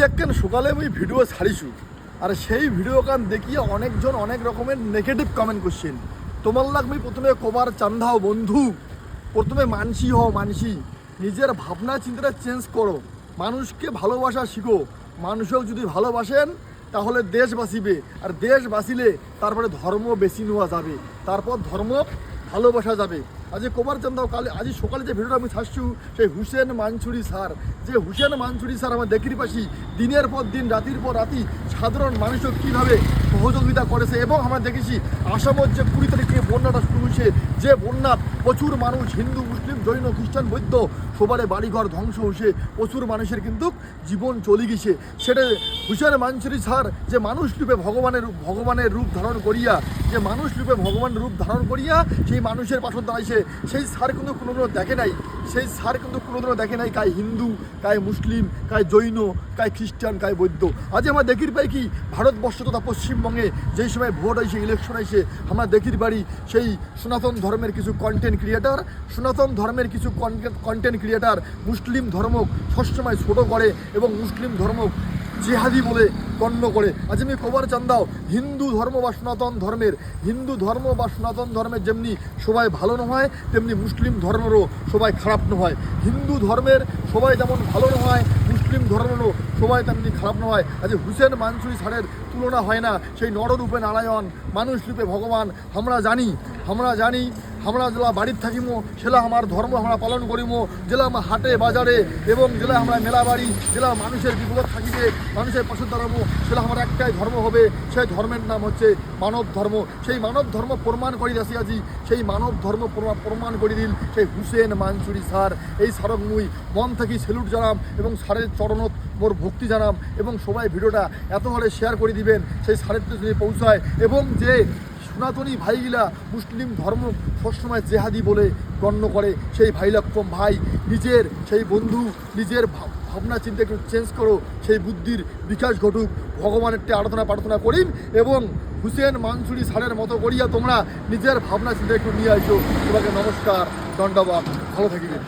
একখান সকালে আমি ভিডিও ছাড়িছু আর সেই ভিডিও কান দেখিয়ে অনেকজন অনেক রকমের নেগেটিভ কমেন্ট করছেন। তোমার লাগবে প্রথমে কবার চান্দাও বন্ধু, প্রথমে মানসি হও, মানসি নিজের ভাবনা চিন্তাটা চেঞ্জ করো, মানুষকে ভালোবাসা শিখো। মানুষও যদি ভালোবাসেন তাহলে দেশ বাঁচিবে, আর দেশ বাঁচিলে তারপরে ধর্ম বেশি নেওয়া যাবে, তারপর ধর্ম ভালোবাসা যাবে। আজ কবার চান্দাও কালে আজ সকালে যে ভিডিওটা আমি ছাড়ছু সেই হুসেন মানসুরি স্যার, যে হুসেন মানসুরি স্যার আমার দেখির পাশি দিনের পর দিন রাতির পর রাতি সাধারণ মানুষও কীভাবে সহযোগিতা করেছে। এবং আমরা দেখেছি আসামের যে 20 তারিখ থেকে বন্যাটা শুরু হয়েছে, যে বন্যা প্রচুর মানুষ হিন্দু মুসলিম জৈন খ্রিস্টান বৌদ্ধ সবারে বাড়িঘর ধ্বংস হয়েছে, প্রচুর মানুষের কিন্তু জীবন চলে গেছে। সেটা হুসেন মানসুরি স্যার যে মানুষ রূপে ভগবানের রূপ ধারণ করিয়া, যে মানুষ রূপে ভগবানের রূপ ধারণ করিয়া সেই মানুষের পাশে দাঁড়াইছে, সেই স্যার কিন্তু কোনোদিনও দেখে নাই, সেই স্যার কিন্তু কোনোদিনও দেখে নাই কায় হিন্দু কায় মুসলিম কায় জৈন কায় খ্রিস্টান কায় বৌদ্ধ। আজ আমরা দেখির পাই কি ভারতবর্ষ তথা পশ্চিমবঙ্গে যেই সময় ভোট হয়েছে, ইলেকশন হয়েছে, আমরা দেখির পারি সেই সনাতন ধর্মের কিছু কন্টেন্ট ক্রিয়েটার মুসলিম ধর্ম সবসময় ছোটো করে এবং মুসলিম ধর্ম জেহাদি বলে গণ্য করে। আজ আমি কবার চান্দাও হিন্দু ধর্ম বা সনাতন ধর্মের যেমনি সবাই ভালো নয় তেমনি মুসলিম ধর্মেরও সবাই খারাপ নয়। হিন্দু ধর্মের সবাই যেমন ভালো নয়, মুসলিম ধর্মেরও সবাই তেমনি খারাপ নয়। আজ হুসেন মানসুরি স্যারের তুলনা হয় না সেই নররূপে নারায়ণ, মানুষ রূপে ভগবান। আমরা জানি আমরা জেলা বাড়ির থাকিমো সেলা আমার ধর্ম আমরা পালন করিমো, জেলা আমার হাটে বাজারে এবং জেলা আমরা মেলা বাড়ি, জেলা মানুষের বিপদ থাকিবে, মানুষের পাশে দাঁড়াবো, সেটা আমার একটাই ধর্ম হবে, সেই ধর্মের নাম হচ্ছে মানব ধর্ম। সেই মানব ধর্ম প্রমাণ করি আসি আজি, সেই মানব ধর্ম প্রমাণ করে দিল সেই হুসেন মানসুরি স্যার। এই স্যারক মুই মন থাকি সেলুট জানাম এবং স্যারের চরণত মোর ভক্তি জানাম। এবং সবাই ভিডিওটা এত হলে শেয়ার করে দিবেন সেই স্যারের যদি পৌঁছায়। এবং যে সনাতনী ভাইগুলা মুসলিম ধর্ম সবসময় জেহাদি বলে গণ্য করে, সেই ভাইলক্ষম ভাই নিজের সেই বন্ধু নিজের ভাবনা চিন্তা একটু চেঞ্জ করো, সেই বুদ্ধির বিকাশ ঘটুক, ভগবানের আরাধনা প্রার্থনা করিন এবং হুসেন মানসুরি স্যারের মতো করিয়া তোমরা নিজের ভাবনা চিন্তা একটু নিয়ে আসো। তোমাকে নমস্কার, দণ্ডবাদ, ভালো থাকিবেন।